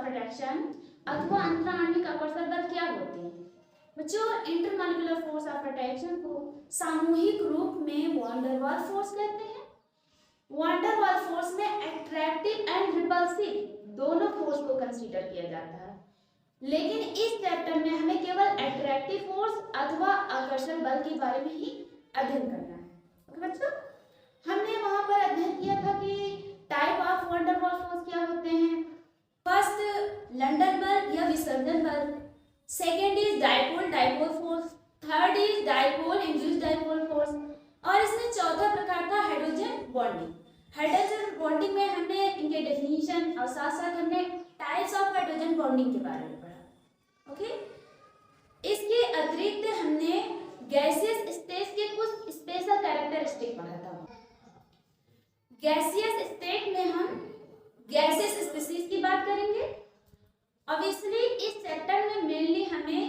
Attraction अथवा अंतराण्विक आकर्षण बल क्या होते हैं? बच्चों, इंटरमॉलिक्यूलर फोर्स ऑफ अट्रैक्शन को सामूहिक रूप में वॉन डेर वाल फोर्स कहते हैं। वॉन डेर वाल फोर्स में अट्रैक्टिव एंड रिपल्सिव दोनों फोर्स को कंसीडर किया जाता है, लेकिन इस चैप्टर में हमें केवल अट्रैक्टिव फोर्स अथवा आकर्षण बल के बारे में ही अध्ययन करना है। ओके बच्चों, हमने वहां पर अध्ययन किया था कि type of van der Waals force क्या होते हैं। फर्स्ट लंडन बल या विसर्जन बल, second is dipole force, third is dipole induced dipole force, और इसमें चौथा प्रकार था हाइड्रोजन बॉन्डिंग। हाइड्रोजन बॉन्डिंग में हमने इनके डेफिनेशन और साथ साथ हमने टाइप्स ऑफ हाइड्रोजन बॉन्डिंग के बारे में पढ़ा। ओके, इसके अतिरिक्त हमने गैसियस स्टेट के कुछ स्पेशल कैरेक्टरिस्टिक पढ़ा था। गैसियस स्टेट में हम गैसियस स्पीशीज की बात करेंगे। ऑब्वियसली इस चैप्टर में मेनली हमें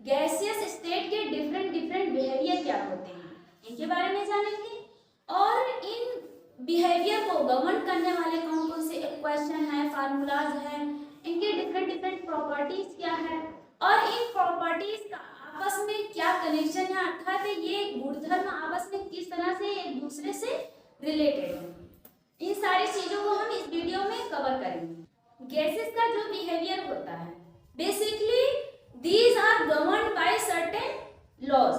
गैसियस स्टेट के डिफरेंट बिहेवियर क्या होते हैं इनके बारे में जानेंगे, और इन बिहेवियर को गवर्न करने वाले कौन कौन से इक्वेशन है, फार्मूलाज हैं, इनके डिफरेंट प्रॉपर्टीज क्या है, और इन प्रॉपर्टीज का आपस में क्या कनेक्शन है, अर्थात ये गुणधर्म आपस में किस तरह से एक दूसरे से रिलेटेड है। इन सारी चीजों को हम इस वीडियो में कवर करेंगे। गैसेस का जो बिहेवियर होता है, basically these are governed by certain laws,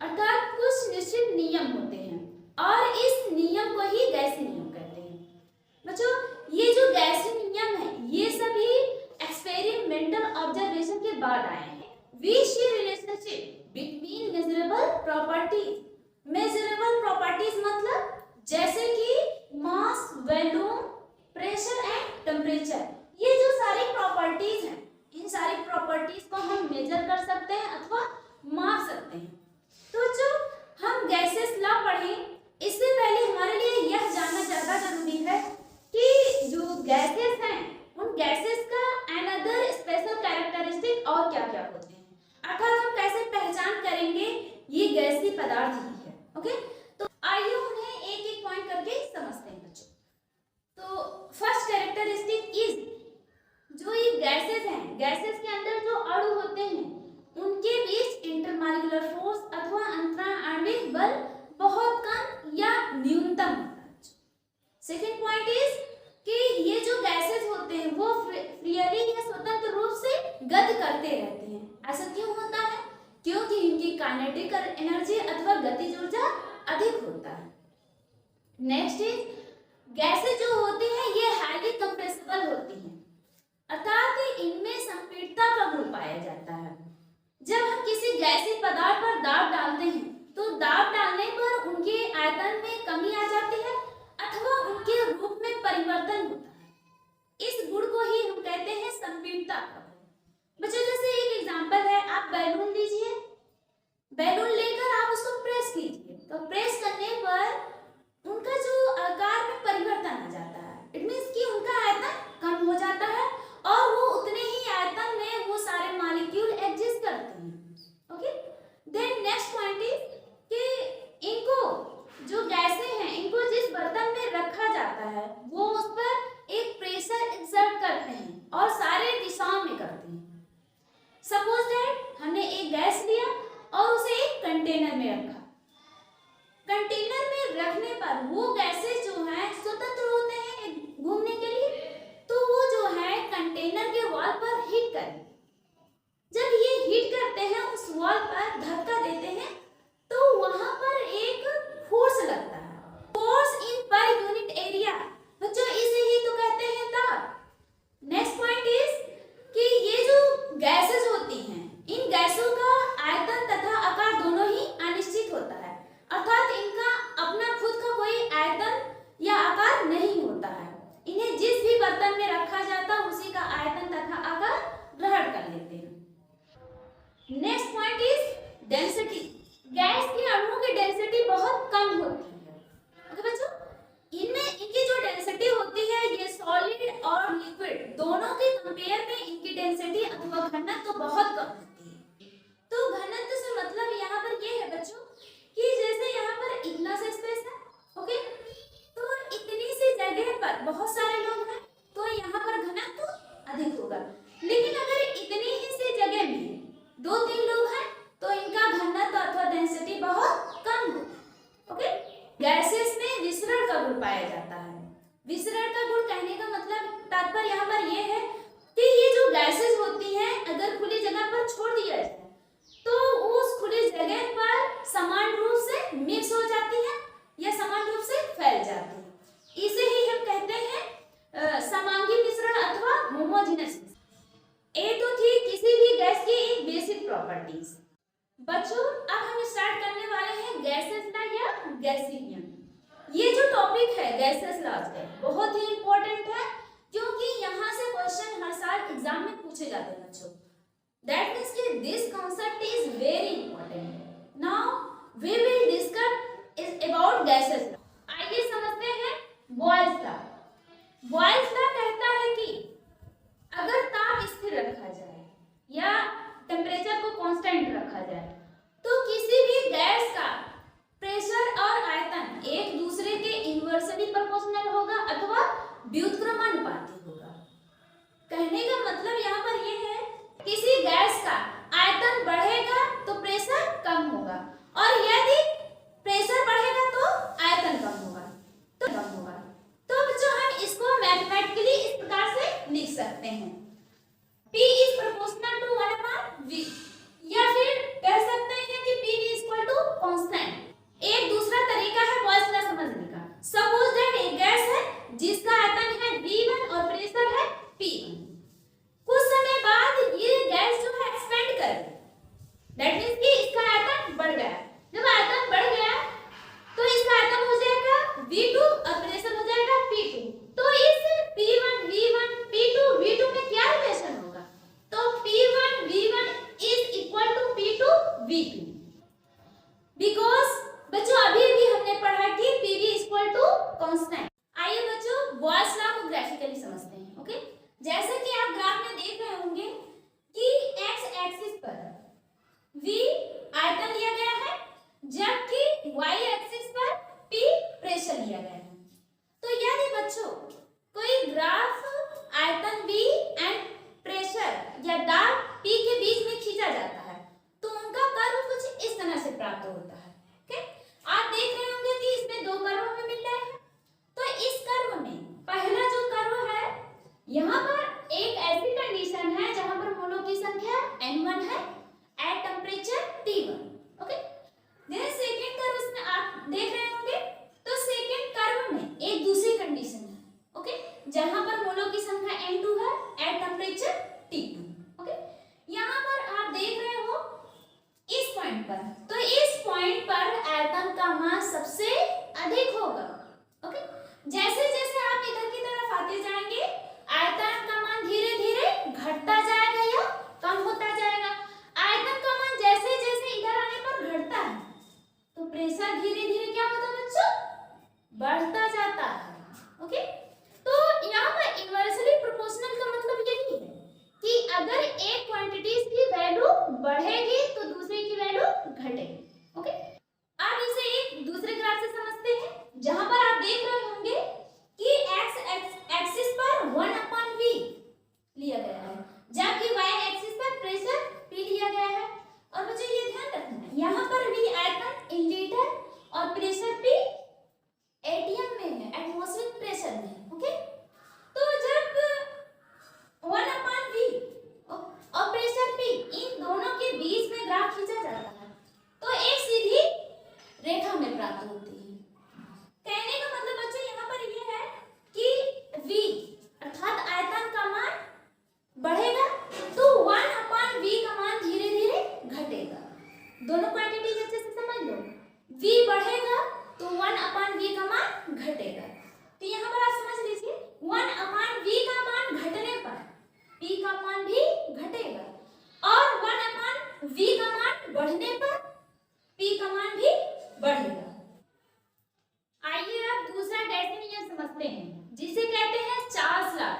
अर्थात कुछ निश्चित नियम होते हैं और इस नियम को ही गैसी नियम कहते हैं। बच्चों, ये जो गैसी नियम है ये सभी एक्सपेरिमेंटल ऑब्जर्वेशन के बाद आए हैं। We see relationship between measurable properties. Measurable properties मतलब जैसे कि mass, volume, pressure and temperature, ये जो सारी प्रॉपर्टीज हैं, इन सारी प्रॉपर्टीज को हम मेजर कर सकते हैं अथवा माप सकते हैं। तो जो हम गैसेस लॉ पढ़ें, इससे पहले हमारे लिए यह जानना ज्यादा जरूरी है कि जो गैसेस हैं उन गैसेस का अनदर स्पेशल कैरेक्टरिस्टिक और क्या क्या होते हैं, अर्थात हम कैसे पहचान करेंगे ये गैसी पदार्थ ही है। ओके, तो आइए उन्हें एक एक पॉइंट करके समझते हैं बच्चों। तो फर्स्ट कैरेक्टरिस्टिक इज, जो ये गैसेस हैं, गैसेस के अंदर जो अणु होते हैं उनके बीच इंटरमॉलिक्यूलर फोर्स अथवा अंतराण्विक बल बहुत कम या न्यूनतम होता है। सेकेंड पॉइंट इज कि ये जो गैसेस होते हैं वो फ्रीली या स्वतंत्र रूप से गति करते रहते हैं। ऐसा क्यों होता है? क्योंकि इनकी काइनेटिक एनर्जी अथवा गतिज ऊर्जा अधिक होता है। नेक्स्ट इज, गैसेस जो होती हैं ये हाईली कंप्रेसिबल होती हैं, अर्थात इनमें संपीड़ितता का गुण पाया जाता है। जब हम किसी गैसीय पदार्थ पर दाब डालते हैं तो दाब डालने पर उनके आयतन में कमी आ जाती है अथवा उनके रूप में परिवर्तन होता है। इस गुण को ही हम कहते हैं संपीड़ितता का गुण। बच्चों, जैसे एक एग्जांपल है, आप बैलून लीजिए, बैलून लेकर आप उसको प्रेस कीजिए, तो प्रेस करने पर उनका जो आकार में परिवर्तन आ जाता है। इट मींस कि उनका आयतन कम हो जाता है और वो उतने ही आयतन में वो सारे मॉलिक्यूल एग्जिस्ट करते हैं। Okay, then next point is कि इनको जो गैसें हैं इनको जिस बर्तन में रखा जाता है वो उस पर एक प्रेशर एक्सर्ट करते हैं और सारे दिशाओं में करते हैं। सपोज दैट हमने एक गैस लिया और उसे एक कंटेनर में रखा। कंटेनर में रखने पर वो गैसेस जो हैं स्वतंत्र होते हैं घूमने के लिए, तो वो जो है कंटेनर के वॉल पर हिट करें। जब ये हिट करते हैं, उस वॉल पर धक्का देते हैं, तो वहां पर एक फोर्स लगता है, force in per unit area. बच्चों, इसे ही तो कहते हैं दाब। नेक्स्ट पॉइंट इज कि ये जो गैसेस होती हैं इन गैसों का आयतन तथा आकार दोनों ही अनिश्चित होता है, अर्थात इनका अपना खुद का कोई आयतन या आकार नहीं होता है। इन्हें जिस भी बर्तन में रखा जाता है उसी का आयतन तथा आकार ग्रहण कर लेते हैं। Next point is density. Gas के अणुओं की डेंसिटी बहुत कम होती है। ओके बच्चों, इनमें इनकी जो डेंसिटी होती है ये सॉलिड और लिक्विड दोनों के कंपेयर में इनकी डेंसिटी अथवा घनत्व तो बहुत कम होती है। तो घनत्व से मतलब यहाँ पर ये है बच्चों कि जैसे यहाँ पर इतना सा स्पेस है, ओके, तो इतनी सी जगह पर बहुत सारे लोग हैं तो यहाँ पर घनत्व अधिक होगा। विसरण का गुण कहने का मतलब तात्पर्य यहाँ पर यह है कि ये जो गैसेस होती हैं अगर खुली जगह पर छोड़ दिया जाए तो उस खुली जगह पर समान रूप से मिक्स हो जाती है या समान रूप से फैल जाती है। इसे ही हम कहते हैं समांगी मिश्रण अथवा होमोजेनस। ये तो थी किसी भी गैस की एक बेसिक प्रॉपर्टीज। बच्चों अब हम स्टार्ट करने वाले हैं गैसेस लॉ या गैसीय नियम। ये जो टॉपिक है गैसेस लॉज का बहुत ही इंपॉर्टेंट है क्योंकि यहाँ से क्वेश्चन हर साल एग्जाम में पूछे जाते हैं बच्चों। That means कि this concept is very important. Now we will discuss is about gases law. आइए समझते हैं Boyle's law. Boyle's law कहता है कि अगर ताप स्थिर रखा जाए या टेम्परेचर को कांस्टेंट रखा जाए तो किसी भी गैस का प्रेशर और आयतन एक दूसरे के इनवर्सली प्रोपोर्शनल होगा अथवा व्युत्क्रमानुपाती होगा। कहने का मतलब यहाँ पर यह है किसी गैस का आयतन बढ़ेगा तो प्रेशर कम होगा और यदि प्रेशर बढ़ेगा तो आयतन कम होगा तो बच्चों हम इसको मैथमेटिकली इस प्रकार से लिख सकते हैं P is proportional to 1/V या फिर कह सकते हैं कि P is equal to constant। एक दूसरा तरीका है बॉयल्स लॉ समझने का। सपोज दैट एक गैस है जिसका आयतन है V1 और प्रेशर है P1। कुछ समय बाद ये गैस जो है एक्सपेंड कर दैट मींस कि इसका आयतन बढ़ गया। जब आयतन बढ़ गया तो इसका आयतन हो जाएगा V2 और प्रेशर हो जाएगा P2। तो इस P1 V1 P2 V2 में क्या रिलेशन होगा? तो P1 V1 is equal to P2 V2 because बच्चों अभी हमने पढ़ा कि PV is equal to constant। आइए बच्चों बॉयल्स लॉ को ग्राफिकली समझते हैं। ओके जैसे कि आप ग्राफ में देख रहे होंगे कि x एक्सिस पर V आयतन लिया गया है जबकि y एक्सिस पर P प्रेशर लिया गया है। तो यदि बच्चों कोई ग्राफ आयतन V एंड प्रेशर या दाब P के बीच में खींचा जाता है तो उनका कर्व कुछ इस तरह से प्राप्त होता है। ओके आप देख रहे होंगे कि इसमें दो कर्व हमें मिल रहे हैं। तो इस कर्व में पहला जो कर्व है यहाँ पर एक ऐसी कंडीशन है जहां पर मोलों की संख्या n1 है at temperature T1। Okay then second curve इसमें आप देख रहे होंगे तो सेकंड कर्व में एक दूसरी कंडीशन है। ओके जहां पर मोलों की संख्या n2 है एट टेम्परेचर T2। ओके यहाँ पर आप देख रहे हो इस पॉइंट पर तो इस पॉइंट पर आयतन का मान सबसे अधिक होगा। ओके जैसे जैसे आप इधर की तरफ आते जाएंगे आयतन का मान धीरे धीरे घटता जाएगा या कम होता जाएगा। आयतन का मान जैसे जैसे इधर आने पर घटता है तो प्रेशर धीरे धीरे क्या होता है बच्चों? बढ़ता जाता है। ओके तो यहाँ पर इनवर्सली प्रोपोर्शनल का मतलब यही है कि अगर एक क्वांटिटीज की वैल्यू बढ़ेगी तो दूसरे की वैल्यू घटेगी। ओके अब इसे एक दूसरे ग्राफ से समझते हैं जहां पर आप देख रहे होंगे कि x एक्सिस पर 1/V लिया गया है जबकि y एक्सिस पर प्रेशर P लिया गया है। और मुझे ये ध्यान रखना है यहाँ पर V आयतन इन लीटर और प्रेशर P एटीएम में है एटमॉस्फेरिक प्रेशर में है। ओके तो जब 1/V और प्रेशर P इन दोनों के बीच में ग्राफ खींचा जाता है तो एक सीधी रेखा में प्राप्त होती है। कहने का मतलब बच्चों यहाँ पर यह है कि V अर्थात आयतन का मान बढ़ेगा तो 1/V का मान धीरे धीरे घटेगा। दोनों क्वांटिटीज अच्छे से समझ लो। V बढ़ेगा तो 1/V का मान घटेगा। तो यहाँ पर आप समझ लीजिए 1/V का मान घटने पर P का मान भी घटेगा और 1/V का मान बढ़ने पर P का मान भी बढ़ेगा। आइए अब दूसरा गैसीय नियम समझते हैं जिसे कहते हैं चार्ल्स लॉ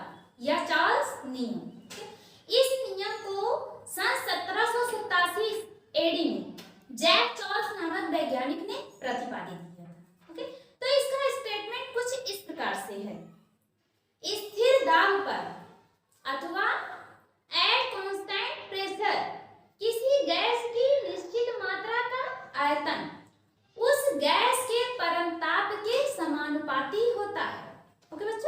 या चार्ल्स नियम। इस नियम को सन 1787 एडी में जैक चार्ल्स नामक वैज्ञानिक ने प्रतिपादित किया था। ओके तो इसका स्टेटमेंट कुछ इस प्रकार से है स्थिर दाब पर अथवा एट कांस्टेंट प्रेशर किसी गैस की निश्चित मात्रा का आयतन उस गैस के परमताप के समानुपाती होता है। ओके बच्चों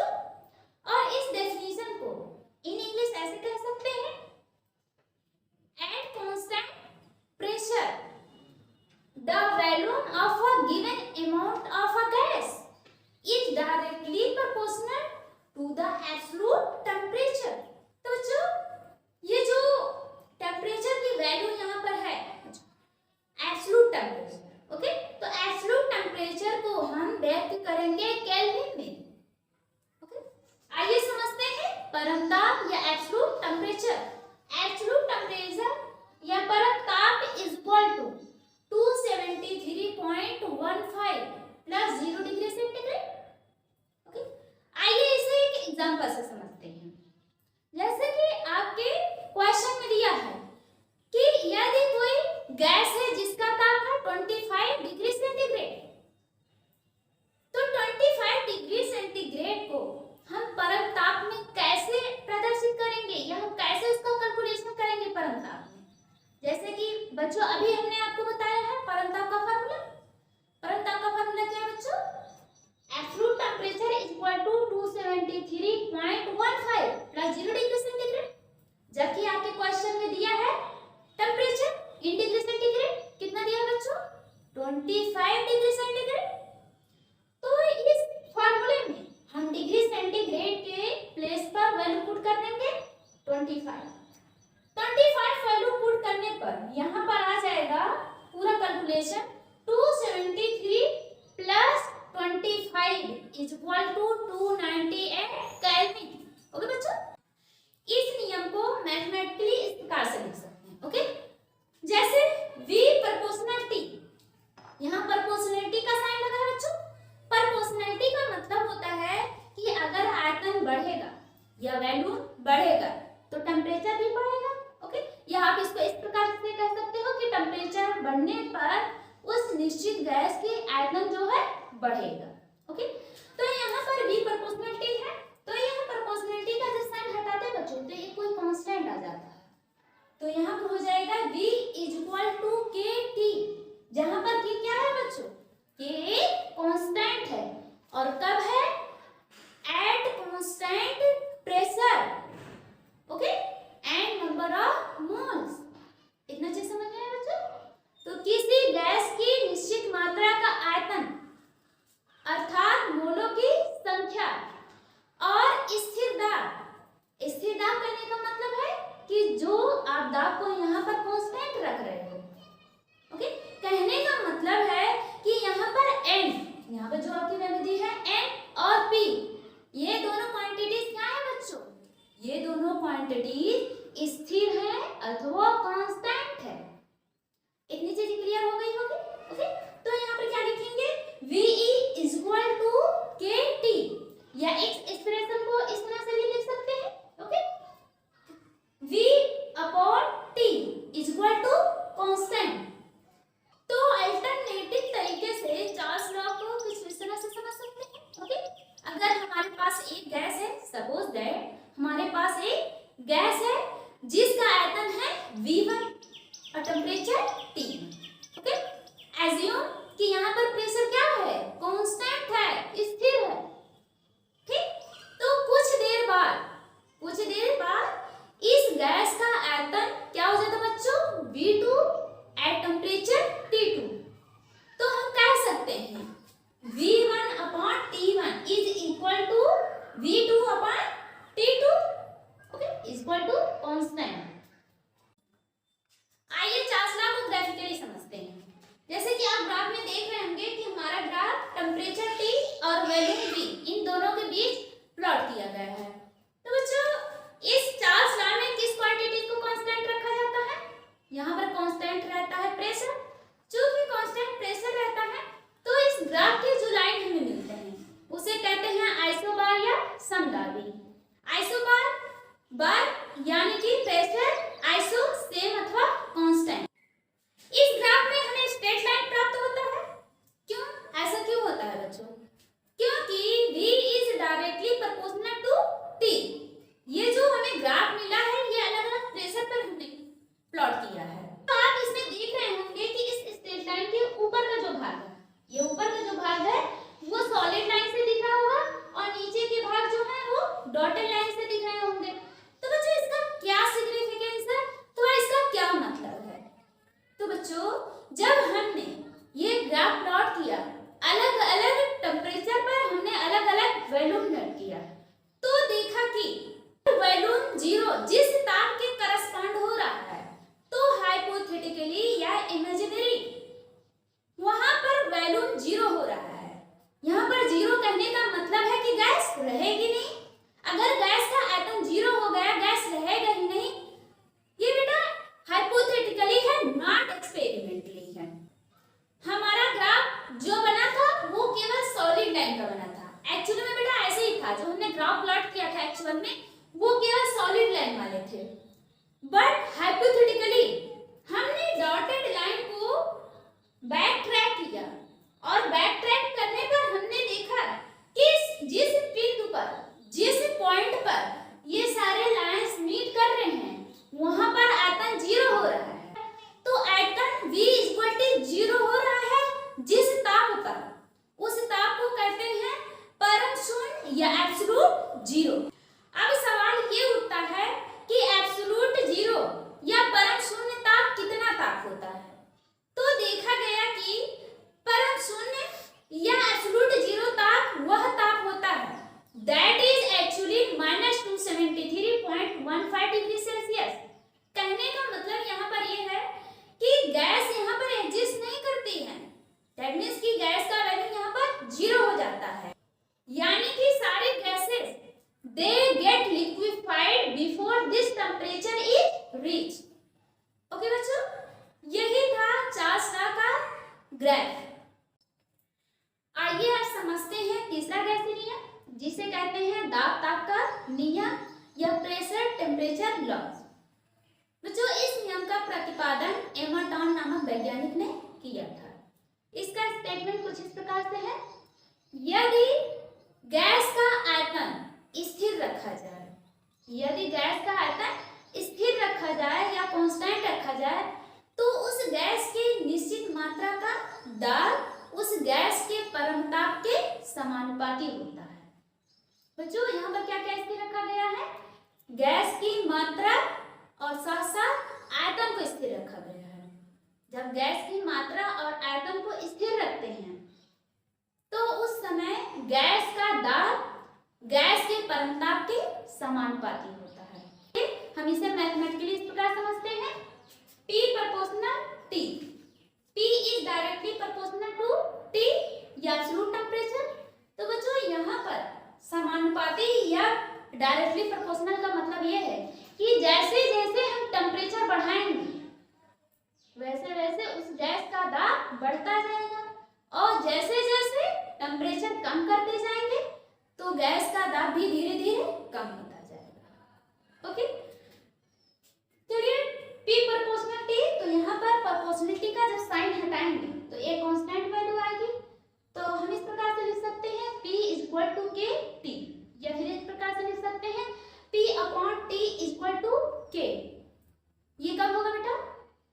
द एब्सोल्यूट टेम्परेचर। तो बच्चों ये जो टेम्परेचर की वैल्यू यहाँ पर है एब्सोल्यूट टेम्परेचर, ओके, तो एब्सोल्यूट टेम्परेचर को हम व्यक्त करेंगे केल्विन में, ओके। आइए समझते हैं परमताप या एब्सोल्यूट टेम्परेचर। एब्सोल्यूट टेम्परेचर या परमताप is equal to 273.15 plus 0 degree centigrade, okay. आइए इसे एक एग्जांपल से समझते हैं। जैसे कि आपके क्वेश्चन में दिया है कि यदि कोई गैस है जिसका ताप है 25 डिग्री सेंटीग्रेड, तो 25 डिग्री सेंटीग्रेड को हम परम ताप में कैसे प्रदर्शित करेंगे या हम कैसे उसका कैलकुलेशन करेंगे परम ताप में। जैसे कि बच्चों अभी हमने आपको बताया है परम ताप का फार्मूला। परम ताप का फार्मूला क्या है बच्चों? Absolute temperature is equal to 273.15 plus 0 degree centigrade. जबकि आपके क्वेश्चन में दिया है टेम्परेचर इन डिग्री सेंटीग्रेड, कितना दिया बच्चों? 25 डिग्री सेंटीग्रेड। तो इस फार्मूले में हम डिग्री सेंटीग्रेड के प्लेस पर वैल्यू पुट कर देंगे 25। 25 वैल्यू पुट करने पर यहाँ पर आ जाएगा पूरा calculation 273 plus 25 is equal to 298 kelvin, okay बच्चों। इस नियम को मैथमेटिकली इस प्रकार से लिख सकते हैं, ओके। जैसे V प्रोपोर्शनलिटी, यहाँ प्रोपोर्शनलिटी का साइन लगा है बच्चों। प्रोपोर्शनलिटी का मतलब होता है कि अगर आयतन बढ़ेगा या वैल्यू बढ़ेगा तो टेम्परेचर भी बढ़ेगा, ओके। या आप इसको इस प्रकार से कह सकते हो कि टेम्परेचर बढ़ने पर उस निश्चित गैस की आयतन जो है बढ़ेगा, ओके। तो यहाँ पर V प्रोपोर्शनलिटी है, तो यहाँ प्रोपोर्शनलिटी का जब साइन हटाते हैं बच्चों तो ये कोई कांस्टेंट आ जाता है, तो यहाँ पर हो जाएगा V is equal to KT, जहाँ पर K क्या है बच्चों? K कांस्टेंट है और कब है? Eight constant pressure, okay, and number of moles. इतना चीज समझ में आया बच्चों? तो किसी गैस की निश्चित मात्रा का आयतन अर्थात मोलों की संख्या था, जो हमने ग्राफ प्लॉट किया था एक्चुअल में, वो केवल सॉलिड लाइन वाले थे। बट हाइपोथेटिकली हमने डॉटेड लाइन को बैक ट्रैक किया और बैक ट्रैक करने पर हमने देखा कि जिस बिंदु पर, जिस पॉइंट पर ये सारे लाइंस मीट कर रहे हैं वहां पर आयतन 0 हो रहा है। तो आयतन V = 0 हो रहा है जिस ताप पर, उस ताप को कहते हैं परम शून्य या एब्सोल्यूट 0। अब सवाल ये उठता है कि एब्सोल्यूट 0 या परम शून्य ताप कितना ताप होता है? तो देखा गया कि परम शून्य या एब्सोल्यूट 0 ताप वह ताप होता है that is actually -273.15 degree Celsius. कहने का मतलब यहाँ पर यह है कि गैस यहाँ पर एग्जिस्ट नहीं करती है, दैट मीन्स कि गैस का वैल्यू यहाँ पर 0 हो जाता है, यानी कि सारे gases they get liquefied before this temperature is reach. Okay बच्चों, यही था चार्ल्स लॉ का ग्राफ। आइए अब समझते हैं तीसरा गैसीय नियम, जिसे कहते हैं दाब ताप का नियम या प्रेशर टेम्परेचर लॉ। बच्चों, इस नियम का प्रतिपादन एमाटॉन नामक वैज्ञानिक ने किया था। इसका स्टेटमेंट कुछ इस प्रकार से है, यदि गैस का आयतन स्थिर रखा जाए, यदि गैस का आयतन स्थिर रखा जाए या कांस्टेंट रखा जाए, तो उस गैस की निश्चित मात्रा का दाब उस गैस के परमताप के समानुपाती होता है। बच्चों, यहाँ पर क्या क्या स्थिर रखा गया है? गैस की मात्रा और साथ साथ आयतन को स्थिर रखा गया है। जब गैस की मात्रा और आयतन को स्थिर रखते हैं तो उस समय गैस का दाब गैस के परमताप के समानुपाती होता है। हम इसे मैथमेटिकली इस प्रकार समझते हैं, P proportional T, P is directly proportional to T या एब्सोल्यूट टेम्परेचर। तो बच्चों, यहाँ पर समानुपाती या डायरेक्टली प्रोपोर्शनल का मतलब यह है कि जैसे जैसे हम टेम्परेचर बढ़ाएंगे वैसे वैसे उस गैस का दाब बढ़ता जाएगा, और जैसे जैसे टेम्परेचर कम करते जाएंगे तो गैस का दाब भी धीरे धीरे कम होता जाएगा। ओके, चलिए P प्रोपोर्शनल T, तो यहाँ पर प्रोपोर्शनलिटी का जब साइन हटाएंगे तो एक कांस्टेंट वैल्यू आएगी। तो हम इस प्रकार से लिख सकते हैं P = KT, या फिर इस प्रकार से लिख सकते हैं P/T = K। ये कब होगा बेटा?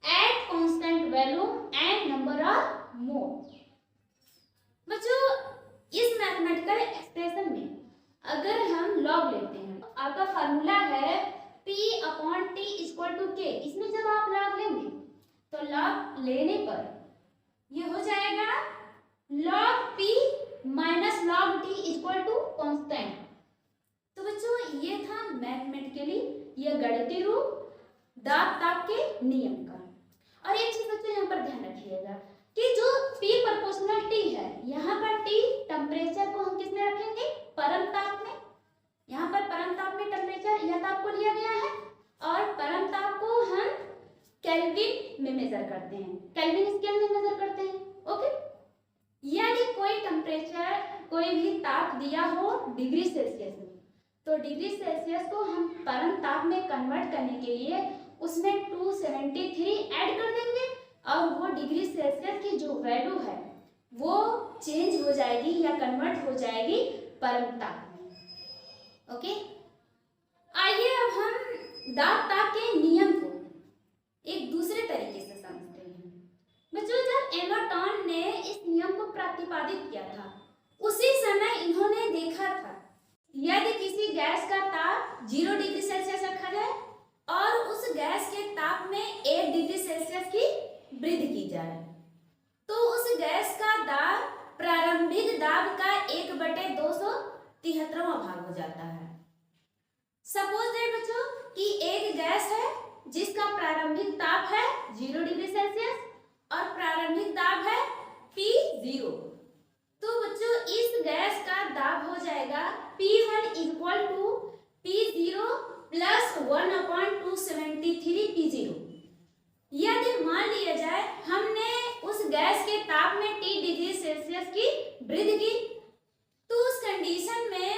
At constant value and number of mole. बच्चों, इस मैथमेटिकल एक्सप्रेशन में अगर हम लॉग लेते हैं, आपका फार्मूला है P/T = K। इसमें जब आप लॉग लेंगे तो लॉग लेने पर ये हो जाएगा log P - log T = constant. तो बच्चों, ये था मैथमेटिकली या गणितीय रूप दाब ताप के नियम का। और एक चीज बच्चों यहाँ पर ध्यान रखिएगा कि जो P प्रोपोर्शनल T है, यहाँ पर T टेम्परेचर को हम किस में रखेंगे? परम ताप में। यहाँ पर परम ताप में टेम्परेचर या ताप को लिया गया है, और परम ताप को हम केल्विन में मेजर करते हैं, केल्विन स्केल में मेजर करते हैं। ओके, यदि कोई टेम्परेचर, कोई भी ताप दिया हो डिग्री सेल्सियस में, तो डिग्री सेल्सियस को हम परम ताप में कन्वर्ट करने के लिए उसमें 273 ऐड कर देंगे, और वो डिग्री सेल्सियस की जो वैल्यू है वो चेंज हो जाएगी या कन्वर्ट हो जाएगी परम ताप में। ओके, आइए अब हम दाब ताप के नियम को एक दूसरे तरीके से समझते हैं। बच्चों, जब एमाटॉन ने इस नियम को प्रतिपादित किया था, उसी समय इन्होंने देखा था यदि किसी गैस का ताप 0 डिग्री सेल्सियस रखा जाए और उस गैस के ताप में 1 डिग्री सेल्सियस की वृद्धि की जाए, तो उस गैस का दाब प्रारंभिक दाब का 1/273वां भाग हो जाता है। सपोज दैट बच्चों कि एक गैस है जिसका प्रारंभिक ताप है 0 डिग्री सेल्सियस और प्रारंभिक दाब है P0। तो बच्चों, इस गैस का दाब हो जाएगा P1 = P0 + 1/273 P0। यदि मान लिया जाए हमने उस गैस के ताप में T डिग्री सेल्सियस की वृद्धि की, तो उस कंडीशन में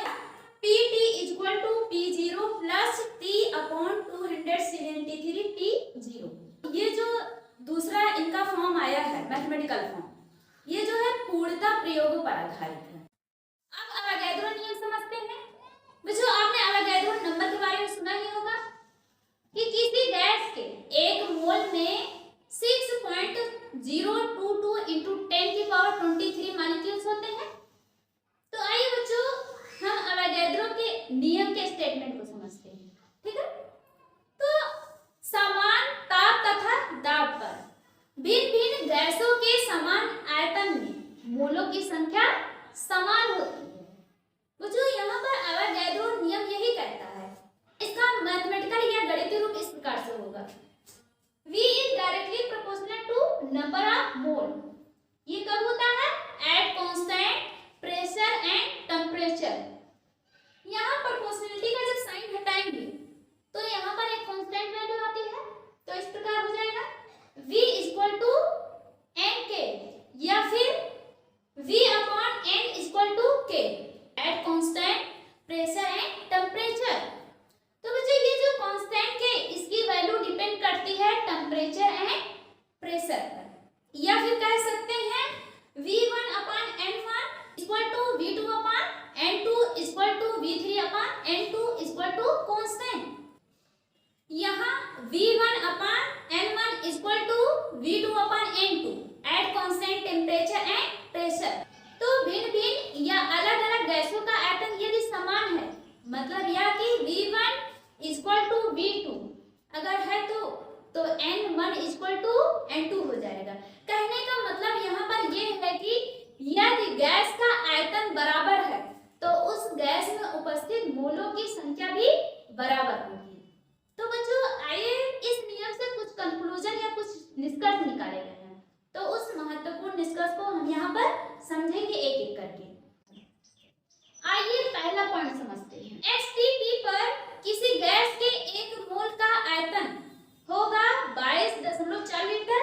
के स्टेटमेंट को समझते हैं। ठीक है, तो समान ताप तथा दाब पर भिन्न भिन्न गैसों के समान आयतन में मोलों की संख्या समान होती है। जो यहाँ पर अवोगाड्रो नियम यही कहता है। इसका मैथमेटिकल या गणितीय रूप इस प्रकार से होगा, V is directly proportional to number of mole। ये कब होता है? At constant pressure and temperature। यहाँ प्रोपोर्शनलिटी का जब साइन हटाएंगे तो यहाँ पर एक कांस्टेंट वैल्यू आती है, तो इस प्रकार हो जाएगा V इक्वल टू एन के या फिर V upon N equal to K at constant pressure and temperature. तो बच्चों ये जो कांस्टेंट के इसकी वैल्यू डिपेंड करती है टेम्परेचर एंड प्रेशर पर, या फिर कह सकते हैं V1 upon N1 equal to V2 upon N2 equal to V3 upon N2 equal to constant. यहाँ V1 upon N1 equal to V2 upon N2 at constant temperature and pressure. तो भिन्न भिन्न या अलग अलग गैसों का आयतन यदि समान है, मतलब यह कि V1 इक्वल टू V2 अगर है तो N1 इक्वल टू N2 हो जाएगा। कहने का मतलब यहाँ पर यह है कि यदि गैस का आयतन बराबर है तो उस गैस में उपस्थित मोलों की संख्या भी बराबर होगी। तो बच्चों आइए इस नियम से कुछ कंक्लूजन या कुछ निष्कर्ष निकाले गए हैं, तो उस महत्वपूर्ण निष्कर्ष को हम यहाँ पर समझेंगे एक एक करके। आइए पहला पॉइंट समझते हैं। एसटीपी पर किसी गैस के 1 मोल का आयतन होगा 22.4 लीटर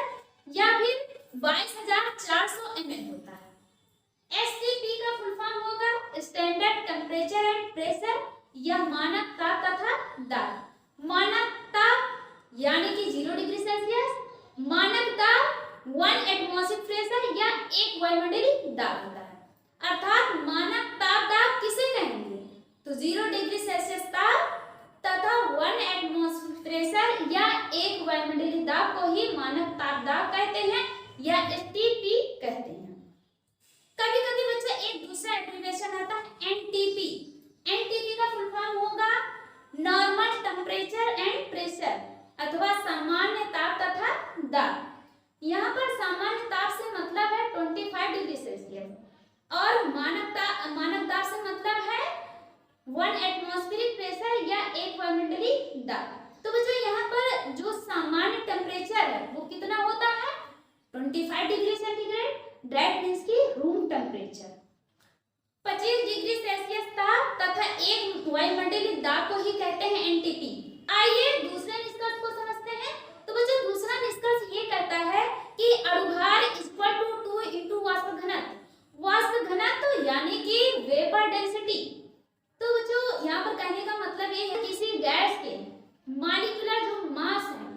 या फिर 22,400 ml होता है। एसटीपी का फुल फॉर्म होगा स्टैंडर्ड टेम्परेचर एंड प्रेशर या मानक ताप तथा दाब। मानक ताप यानी कि 0 डिग्री सेल्सियस, मानक दाब 1 एटमॉस्फेरिक प्रेशर या 1 वायुमंडलीय दाब होता है। अर्थात मानक ताप दाब किसे कहेंगे? तो 0 डिग्री सेल्सियस ताप तथा 1 एटमॉस्फेरिक प्रेशर या 1 वायुमंडलीय दाब को ही मानक ताप दाब कहते हैं या एसटीपी कहते हैं। कभी कभी बच्चा एक दूसरा एब्रिविएशन आता है एनटीपी। एनटीपी का फुल फॉर्म होगा नॉर्मल टेम्परेचर एंड प्रेशर अथवा सामान्य ताप तथा दाब। यहाँ पर सामान्य ताप से मतलब है 25 डिग्री सेल्सियस और मानक दाब से मतलब है 1 एटमॉस्फेरिक प्रेशर या 1 वायुमंडलीय दाब। तो बच्चों यहाँ पर जो सामान्य टेम्परेचर है वो कितना होता है? 25 डिग्री सेंटीग्रेड, दैट मींस की रूम टेम्परेचर। 25 डिग्री सेल्सियस ताप तथा 1 वायुमंडलीय दाब को ही कहते हैं एनटीपी। आइए दूसरे निष्कर्ष को समझते हैं। तो बच्चों दूसरा निष्कर्ष ये कहता है कि अणुभार इक्वल टू 2 इंटू वाष्प घनत्व। वाष्प घनत्व यानी कि वेपर डेंसिटी। तो बच्चों यहाँ पर कहने का मतलब ये है किसी गैस के मॉलिक्यूलर जो मास है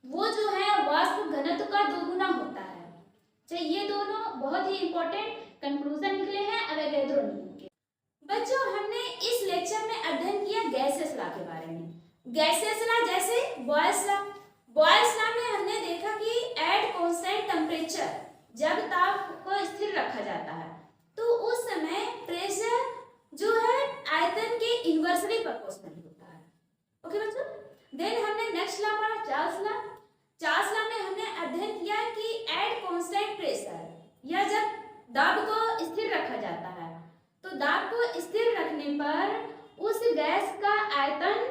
वो जो है वाष्प घनत्व का 2 गुना होता है। तो ये दोनों बहुत ही इंपॉर्टेंट कंक्लूजन निकले हैं अवोगाड्रो नियम के। बच्चों हमने इस लेक्चर में अध्ययन किया गैसेस लॉ के बारे में। गैसेस लॉ जैसे बॉयल्स लॉ। बॉयल्स लॉ में हमने देखा कि एट कांस्टेंट टेम्परेचर जब ताप को स्थिर रखा जाता है तो उस समय प्रेशर जो है आयतन के इन्वर्सली प्रोपोर्शनल होता है। ओके बच्चों, देन हमने नेक्स्ट लॉ पढ़ा चार्ल्स लॉ। चार्ल्स लॉ में हमने अध्ययन किया कि एट कांस्टेंट प्रेशर या जब दाब को स्थिर रखा जाता है तो दाब को स्थिर रखने पर उस गैस का आयतन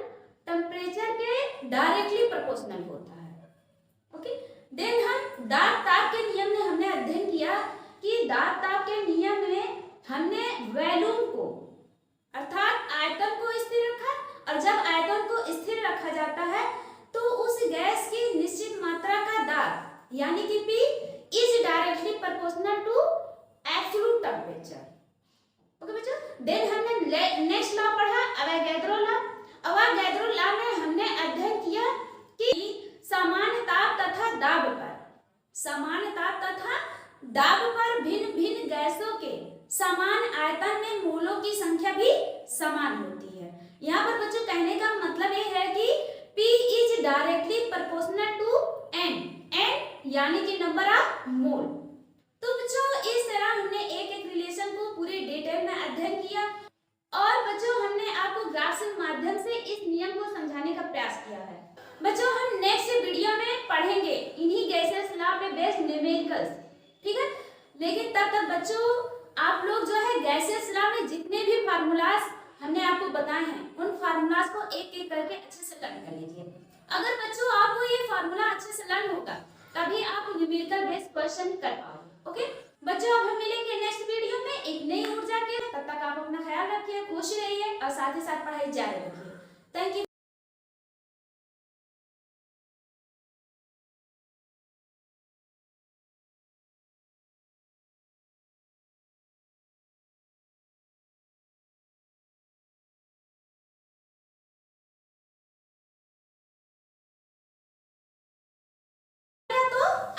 टेम्परेचर के डायरेक्टली प्रोपोर्शनल होता है। ओके, देन हम दाब ताप के नियम में हमने अध्ययन किया कि दाब ताप के नियम में हमने वॉल्यूम को अर्थात आयतन को स्थिर रखा और जब आयतन को स्थिर रखा जाता है तो उस गैस की निश्चित मात्रा का दाब यानी कि P is directly proportional to absolute temperature. Okay बच्चों, देन हमने नेक्स्ट लॉ पढ़ा अवोगाड्रो लॉ। अवोगाड्रो लॉ में हमने अध्ययन किया कि सामान्य ताप तथा दाब पर भिन्न भिन्न गैसों के समान आयतन में मोलों की संख्या भी समान होती है। यहाँ पर बच्चों कहने का मतलब ये है कि P is directly proportional to N यानी कि नंबर ऑफ मोल। तो बच्चों इस तरह हमने एक एक रिलेशन को पूरे डिटेल में अध्ययन किया और बच्चों हमने आपको ग्राफ के माध्यम बच्चों हम नेक्स्ट वीडियो में पढ़ेंगे इन्हीं गैसेस लॉ पे बेस्ड न्यूमेरिकल्स, ठीक है। लेकिन तब तक बच्चों आप लोग जो है गैसेस लॉ में जितने भी फार्मूलाज हमने आपको बताए हैं उन फार्मूलाज को एक एक करके अच्छे से लर्न कर लीजिए। अगर बच्चों आपको ये फार्मूला अच्छे से लर्न होगा तभी आप न्यूमेरिकल बेस्ड क्वेश्चन कर पाओगे। ओके बच्चों, अब हम मिलेंगे नेक्स्ट वीडियो में एक नई ऊर्जा के। तब तक आप अपना ख्याल रखिए, खुश रहिए और साथ ही साथ पढ़ाई जारी रखिए। Thank you.